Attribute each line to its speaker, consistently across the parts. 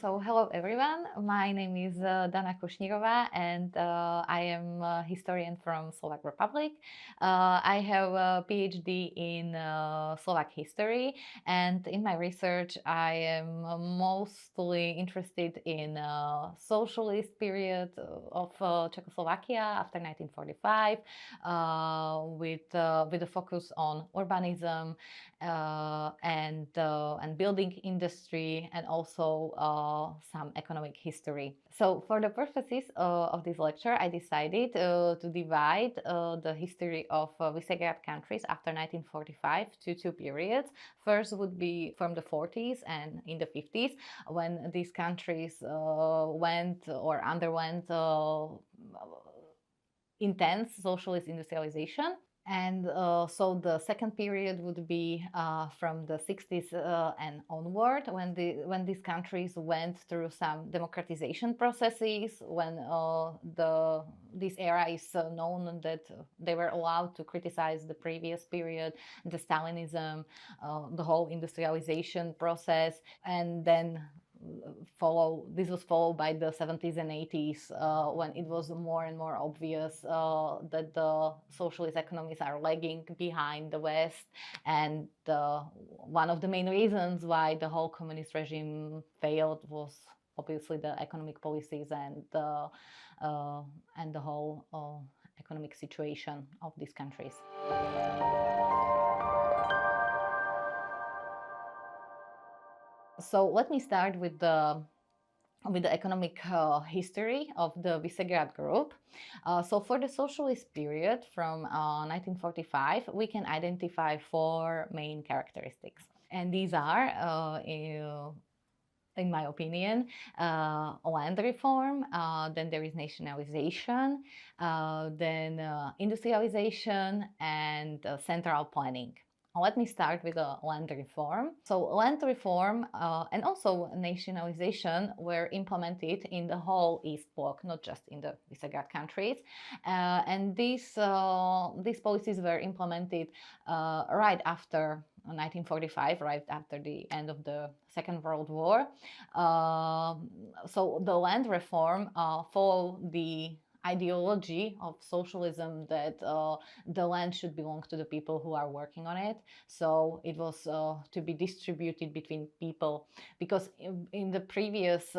Speaker 1: So hello everyone, my name is Dana Kušnírová and I am a historian from Slovak Republic. I have a PhD in Slovak history, and in my research I am mostly interested in socialist period of Czechoslovakia after 1945 with a focus on urbanism and building industry, and also some economic history. So for the purposes of this lecture, I decided to divide the history of Visegrad countries after 1945 to two periods. First would be from the 40s and in the 50s, when these countries went or underwent intense socialist industrialization. And so the second period would be from the 60s and onward, when these countries went through some democratization processes, when this era is known that they were allowed to criticize the previous period, the Stalinism, the whole industrialization process, and then this was followed by the 70s and 80s when it was more and more obvious that the socialist economies are lagging behind the West, and one of the main reasons why the whole communist regime failed was obviously the economic policies and the whole economic situation of these countries. So let me start with the economic history of the Visegrad Group. So for the socialist period from 1945, we can identify four main characteristics. And these are, in my opinion, land reform, then there is nationalization, then industrialization, and central planning. Let me start with land reform. So land reform and also nationalization were implemented in the whole East Bloc, not just in the Visegrad countries. And these policies were implemented right after 1945, right after the end of the Second World War. So the land reform followed the ideology of socialism that the land should belong to the people who are working on it. So it was to be distributed between people, because in the previous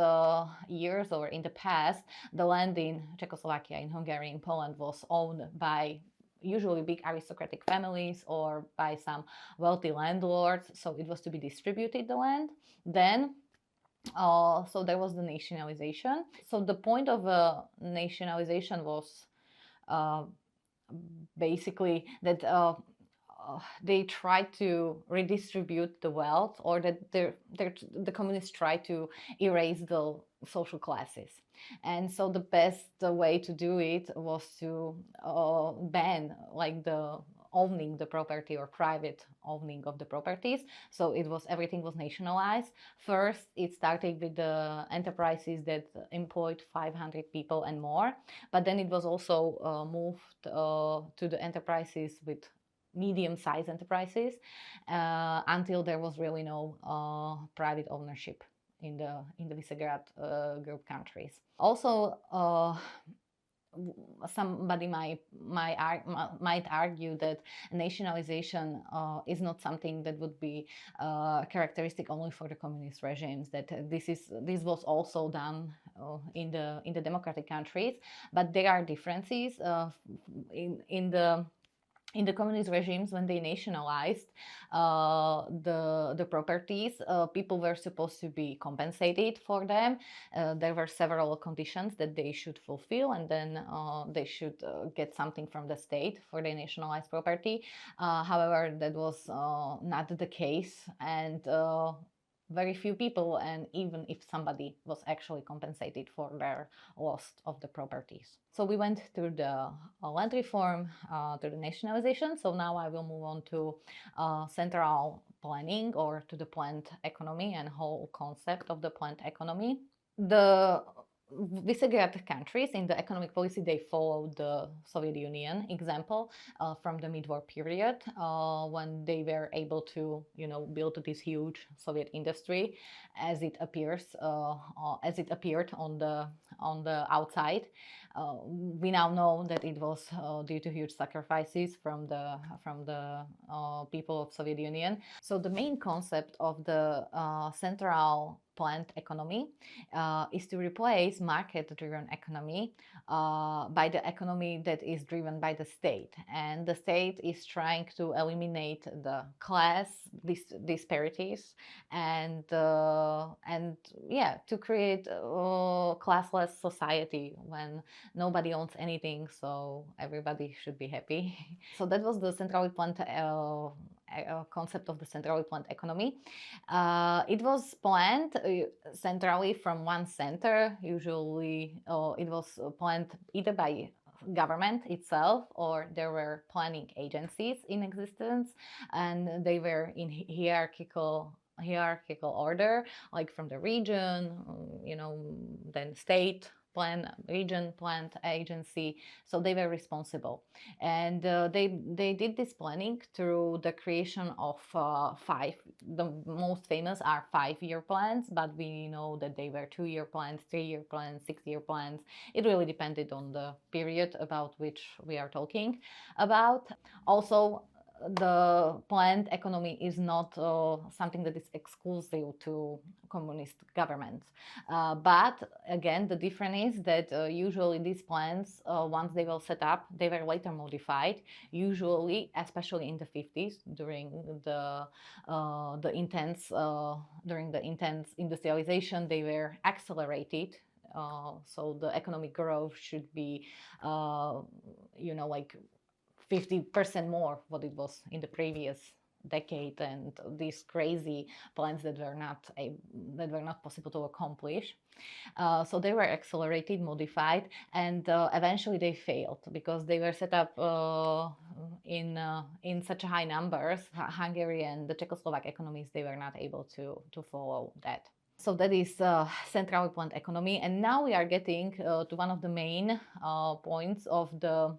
Speaker 1: years or in the past, the land in Czechoslovakia, in Hungary, in Poland was owned by usually big aristocratic families or by some wealthy landlords. So it was to be distributed, the land. Then so there was the nationalization. So the point of nationalization was basically that they tried to redistribute the wealth, or that the communists tried to erase the social classes. And so the best way to do it was to ban the owning the property or private owning of the properties. So everything was nationalized. First, it started with the enterprises that employed 500 people and more, but then it was also moved to the enterprises with medium-sized enterprises until there was really no private ownership in the Visegrad Group countries. Also, somebody might argue that nationalization is not something that would be characteristic only for the communist regimes, that this was also done in the democratic countries, but there are differences in the communist regimes. When they nationalized the properties, people were supposed to be compensated for them. There were several conditions that they should fulfill, and then they should get something from the state for their nationalized property. However, that was not the case, and very few people, and even if somebody was actually compensated for their loss of the properties. So we went through the land reform, to the nationalization. So now I will move on to central planning, or to the planned economy and whole concept of the planned economy. The Visegrad countries in the economic policy, they followed the Soviet Union example from the mid-war period when they were able to, build this huge Soviet industry as it appeared on the outside. We now know that it was due to huge sacrifices from the people of Soviet Union. So the main concept of the central planned economy is to replace market-driven economy by the economy that is driven by the state, and the state is trying to eliminate the class disparities and to create a classless society when nobody owns anything, so everybody should be happy. So that was the centrally planned concept of the centrally planned economy. It was planned centrally from one center. Usually it was planned either by government itself, or there were planning agencies in existence, and they were in hierarchical order, like from the region, then state plan, region planned agency. So they were responsible, and they did this planning through the creation of five. The most famous are 5-year plans, but we know that they were 2-year plans, 3-year plans, 6-year plans. It really depended on the period about which we are talking about. Also, the planned economy is not something that is exclusive to communist governments. But again, the difference is that usually these plans, once they were set up, they were later modified. Usually, especially in the 50s, during the intense industrialization, they were accelerated. So the economic growth should be, like 50% more what it was in the previous decade, and these crazy plans that were not possible to accomplish. So they were accelerated, modified, and eventually they failed because they were set up in such high numbers. Hungary and the Czechoslovak economies, they were not able to follow that. So that is centrally planned economy, and now we are getting to one of the main points of the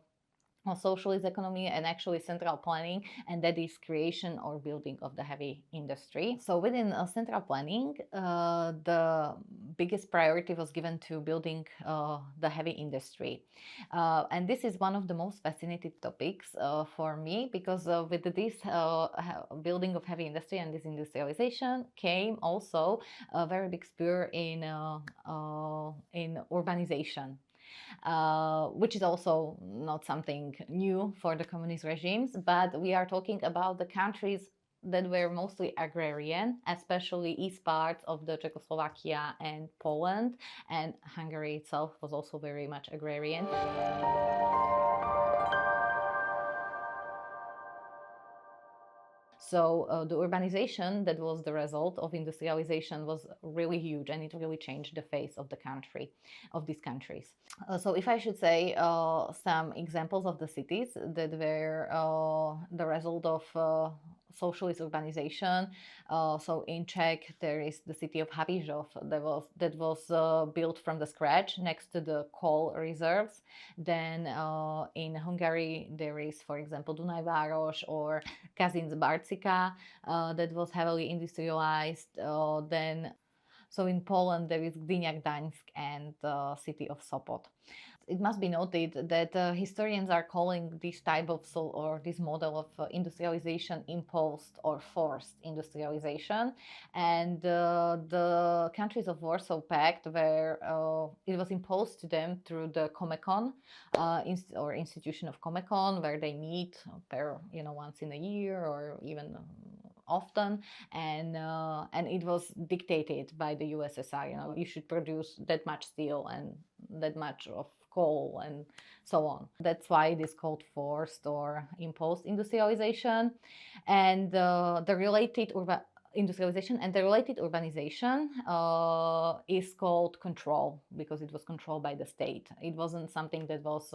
Speaker 1: socialist economy and actually central planning, and that is creation or building of the heavy industry. So within central planning, the biggest priority was given to building the heavy industry. And this is one of the most fascinating topics for me, because with this building of heavy industry and this industrialization came also a very big spur in urbanization. Which is also not something new for the communist regimes, but we are talking about the countries that were mostly agrarian, especially east parts of the Czechoslovakia and Poland, and Hungary itself was also very much agrarian. So the urbanization that was the result of industrialization was really huge, and it really changed the face of the country, of these countries. So if I should say some examples of the cities that were the result of socialist urbanization. So in Czech, there is the city of Havířov that was built from the scratch next to the coal reserves. Then in Hungary, there is, for example, Dunajváros or Kazincbarcika that was heavily industrialized. So in Poland, there is Gdynia Gdańsk and the city of Sopot. It must be noted that historians are calling this type of this model of industrialization imposed or forced industrialization, and the countries of Warsaw Pact, where it was imposed to them through the Comecon or institution of Comecon, where they meet once in a year or even often, and it was dictated by the USSR. You should produce that much steel and that much of coal and so on. That's why it is called forced or imposed industrialization. And the related industrialization and the related urbanization is called control, because it was controlled by the state. It wasn't something that was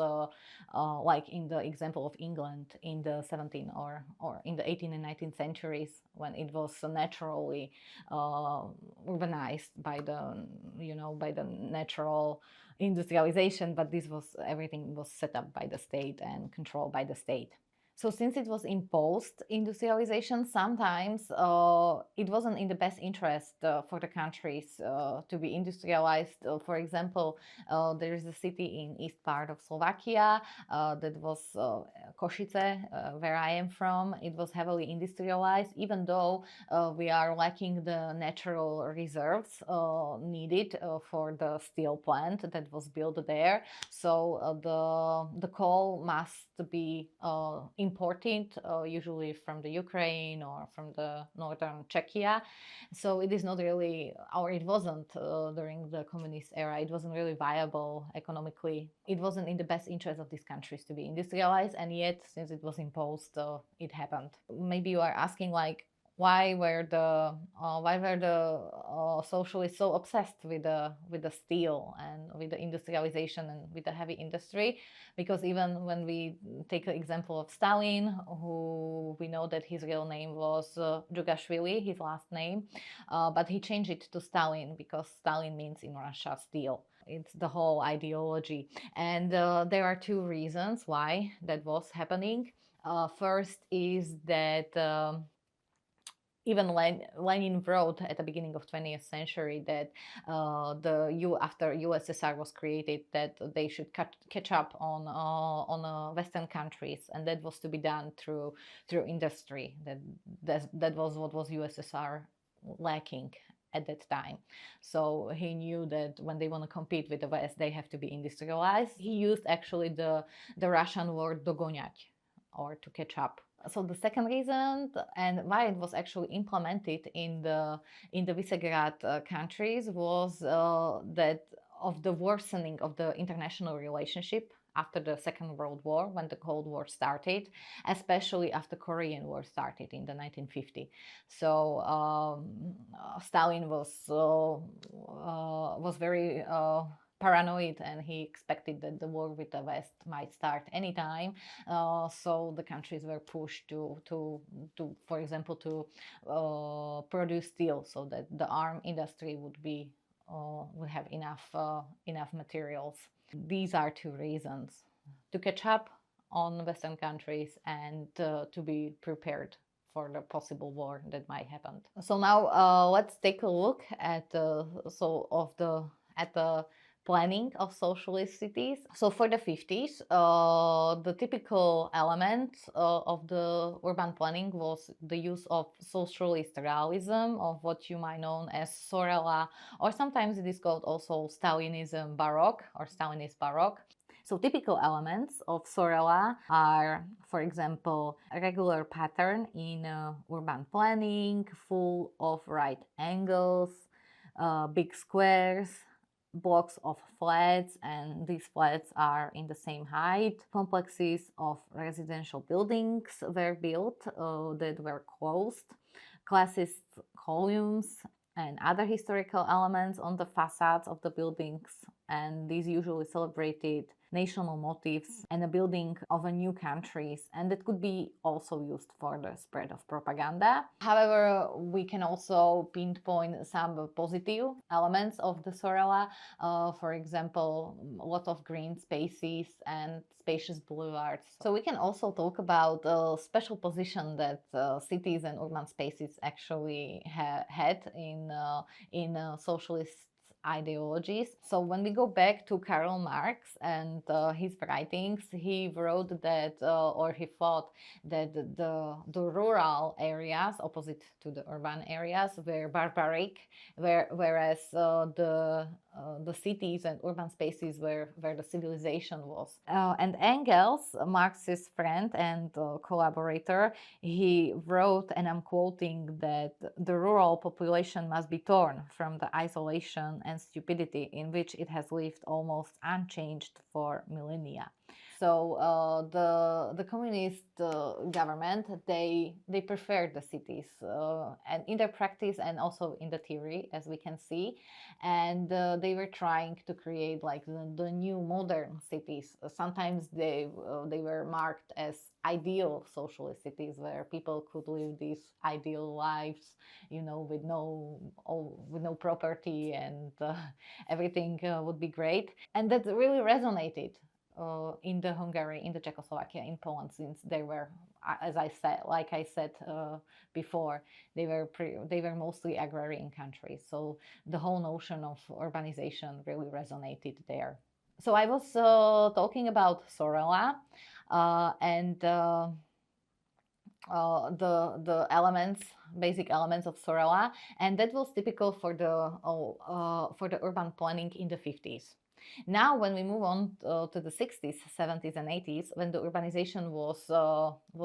Speaker 1: like in the example of England in the 17th or in the 18th and 19th centuries, when it was naturally urbanized by the, you know, by the natural industrialization, but this was, everything was set up by the state and controlled by the state. So since it was imposed industrialization, sometimes it wasn't in the best interest for the countries to be industrialized. For example, there is a city in east part of Slovakia that was Košice, where I am from. It was heavily industrialized, even though we are lacking the natural reserves needed for the steel plant that was built there. So the coal must be imported, usually from the Ukraine or from the northern Czechia. So it is not really, or it wasn't during the communist era, it wasn't really viable economically. It wasn't in the best interest of these countries to be industrialized, and yet since it was imposed, it happened. Maybe you are asking, like, why were the socialists so obsessed with the steel and with the industrialization and with the heavy industry? Because even when we take the example of Stalin, who we know that his real name was Djugashvili, his last name, but he changed it to Stalin because Stalin means in Russia steel. It's the whole ideology, and there are two reasons why that was happening. First is that even Lenin wrote at the beginning of 20th century that after USSR was created, that they should catch up on Western countries, and that was to be done through industry. That was what was USSR lacking at that time. So he knew that when they want to compete with the West, they have to be industrialized. He used actually the Russian word dogonyat, or to catch up. So the second reason, and why it was actually implemented in the Visegrad countries, was that of the worsening of the international relationship after the Second World War, when the Cold War started, especially after Korean War started in the 1950s. So Stalin was very paranoid, and he expected that the war with the West might start anytime. So the countries were pushed to for example, to produce steel, so that the arm industry would have enough materials. These are two reasons: to catch up on Western countries and to be prepared for the possible war that might happen. So now let's take a look at the planning of socialist cities. So for the 50s, the typical element of the urban planning was the use of socialist realism, of what you might know as Sorela, or sometimes it is called also Stalinism Baroque or Stalinist Baroque. So typical elements of Sorela are, for example, a regular pattern in urban planning, full of right angles, big squares, blocks of flats, and these flats are in the same height. Complexes of residential buildings were built that were closed. Classist columns and other historical elements on the facades of the buildings, and these usually celebrated national motifs and the building of a new countries, and that could be also used for the spread of propaganda. However, we can also pinpoint some positive elements of the Sorela, for example, a lot of green spaces and spacious boulevards. So we can also talk about a special position that cities and urban spaces actually had in socialist ideologies. So when we go back to Karl Marx and his writings, he wrote that, or he thought that the rural areas opposite to the urban areas were barbaric, whereas the cities and urban spaces where the civilization was. And Engels, Marx's friend and collaborator, he wrote, and I'm quoting, that the rural population must be torn from the isolation and stupidity in which it has lived almost unchanged for millennia. So the communist government, they preferred the cities, and in their practice and also in the theory, as we can see, and they were trying to create like the new modern cities. Sometimes they were marked as ideal socialist cities where people could live these ideal lives, you know, with no property, and everything would be great, and that really resonated in the Hungary, in the Czechoslovakia, in Poland, since they were, as I said, like I said before, they were mostly agrarian countries. So the whole notion of urbanization really resonated there. So I was talking about Sorela and the elements, basic elements of Sorela, and that was typical for the urban planning in the 50s. Now, when we move on to the 60s, 70s, and 80s, when the urbanization was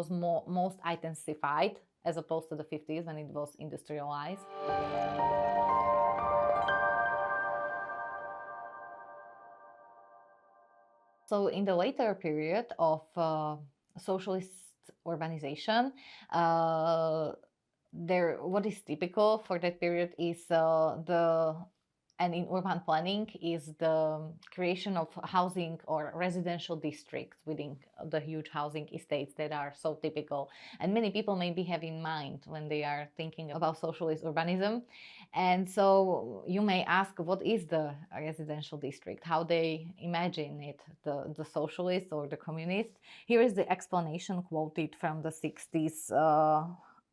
Speaker 1: most intensified, as opposed to the 50s when it was industrialized. So, in the later period of socialist urbanization, what is typical for that period is and in urban planning is the creation of housing or residential districts within the huge housing estates that are so typical, and many people maybe have in mind when they are thinking about socialist urbanism. And so you may ask, what is the residential district, how they imagine it, the socialists or the communists. Here is the explanation quoted from the 60s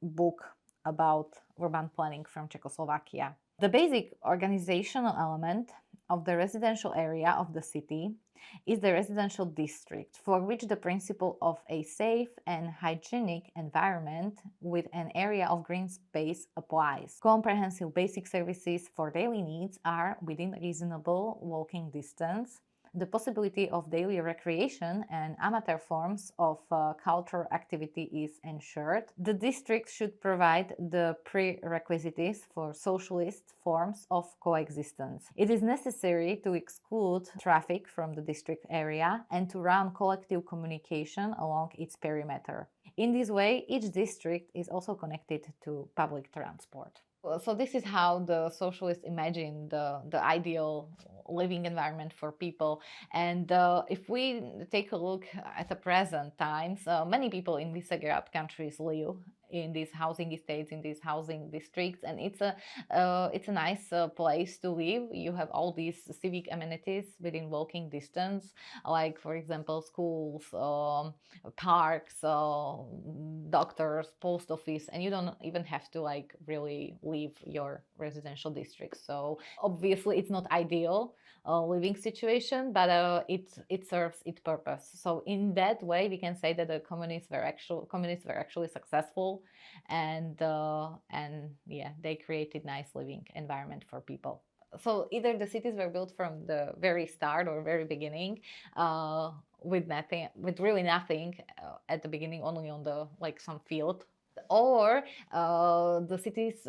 Speaker 1: book about urban planning from Czechoslovakia. The basic organizational element of the residential area of the city is the residential district, for which the principle of a safe and hygienic environment with an area of green space applies. Comprehensive basic services for daily needs are within reasonable walking distance. The possibility of daily recreation and amateur forms of cultural activity is ensured. The district should provide the prerequisites for socialist forms of coexistence. It is necessary to exclude traffic from the district area and to run collective communication along its perimeter. In this way, each district is also connected to public transport. So this is how the socialists imagine the ideal living environment for people. And if we take a look at the present times, many people in Visegrad countries live in these housing estates, in these housing districts, and it's a nice place to live. You have all these civic amenities within walking distance, like for example schools, parks, doctors, post office, and you don't even have to like really leave your residential district. So obviously it's not ideal living situation, but it serves its purpose. So in that way, we can say that the communists were actually successful, and yeah, they created nice living environment for people. So either the cities were built from the very start or very beginning, with really nothing at the beginning, only on the like some field, or the cities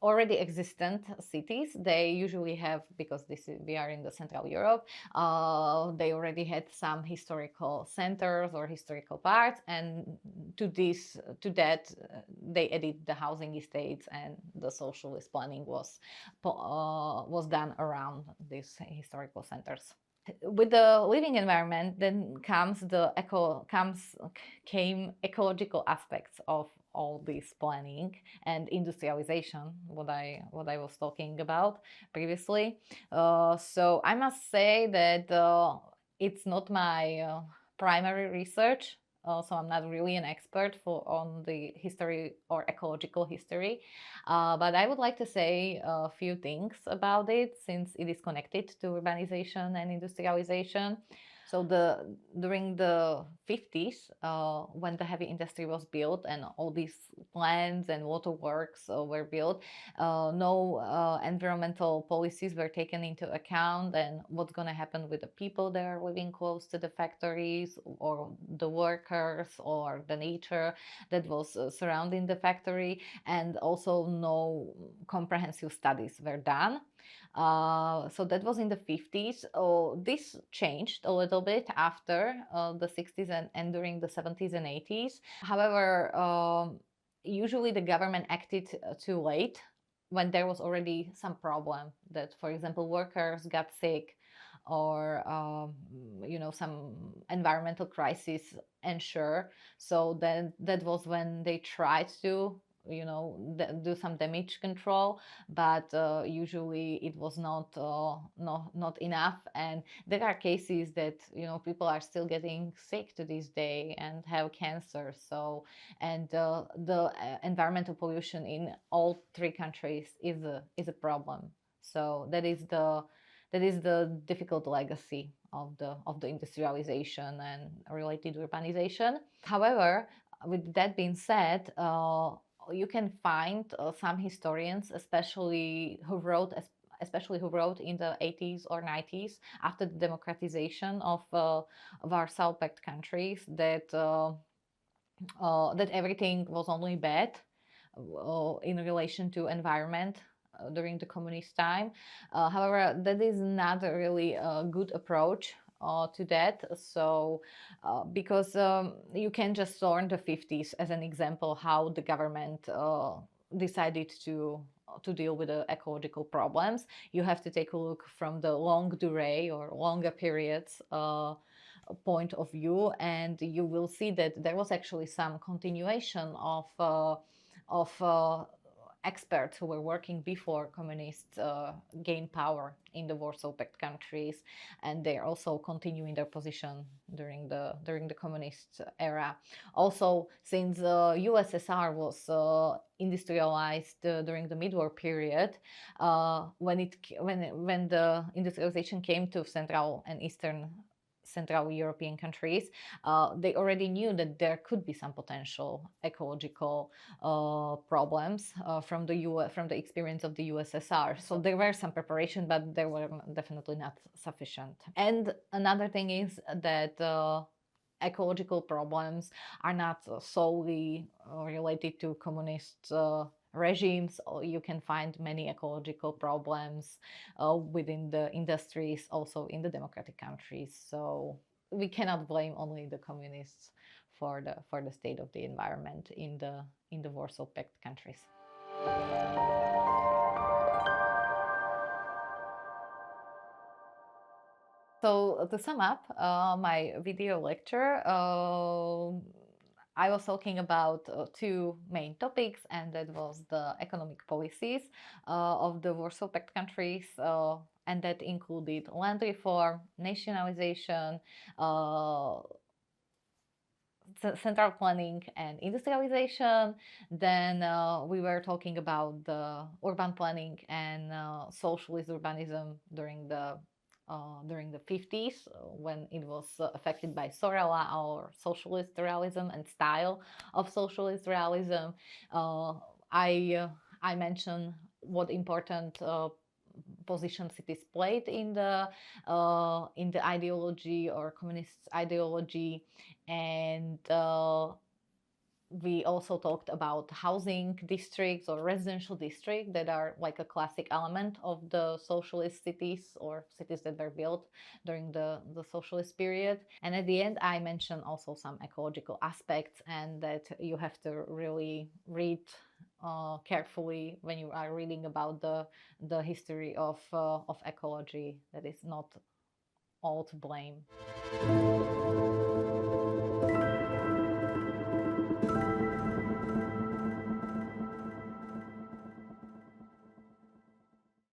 Speaker 1: already existent cities, they usually have, because we are in the Central Europe, they already had some historical centers or historical parts, and to that they added the housing estates, and the socialist planning was done around these historical centers. With the living environment, then came ecological aspects of all this planning and industrialization, what I was talking about previously. So I must say that it's not my primary research. So I'm not really an expert on the history or ecological history, but I would like to say a few things about it, since it is connected to urbanization and industrialization. So during the 50s, when the heavy industry was built and all these plants and waterworks were built, no environmental policies were taken into account, and what's going to happen with the people that are living close to the factories, or the workers, or the nature that was surrounding the factory, and also no comprehensive studies were done. So that was in the 50s. This changed a little bit after the 60s and during the 70s and 80s. However, usually the government acted too late when there was already some problem that, for example, workers got sick or some environmental crisis ensure. So then that was when they tried to do some damage control, but usually it was not enough. And there are cases that people are still getting sick to this day and have cancer. So and the environmental pollution in all three countries is a problem. So that is the difficult legacy of the industrialization and related urbanization. However, with that being said, you can find some historians, especially who wrote in the 80s or 90s after the democratization of Warsaw Pact countries, that that everything was only bad in relation to environment during the communist time. However, that is not a really good approach to that. So, because you can just learn the 50s as an example how the government decided to deal with the ecological problems. You have to take a look from the long durée or longer periods point of view, and you will see that there was actually some continuation of experts who were working before communists gained power in the Warsaw Pact countries, and they're also continuing their position during the communist era. Also, since USSR was industrialized during the mid-war period, when the industrialization came to Central and Eastern Central European countries, they already knew that there could be some potential ecological problems from the experience of the USSR. So there were some preparation, but they were definitely not sufficient. And another thing is that ecological problems are not solely related to communist regimes. You can find many ecological problems within the industries, also in the democratic countries. So we cannot blame only the communists for the state of the environment in the Warsaw Pact countries. So to sum up my video lecture, I was talking about two main topics, and that was the economic policies of the Warsaw Pact countries, and that included land reform, nationalization, central planning, and industrialization. Then we were talking about the urban planning and socialist urbanism during the 50s, when it was affected by Sorella, or socialist realism, and style of socialist realism. I mentioned what important position cities played in the ideology or communist ideology, and we also talked about housing districts or residential districts that are like a classic element of the socialist cities, or cities that were built during the socialist period. And at the end, I mentioned also some ecological aspects, and that you have to really read carefully when you are reading about the history of ecology. That is not all to blame.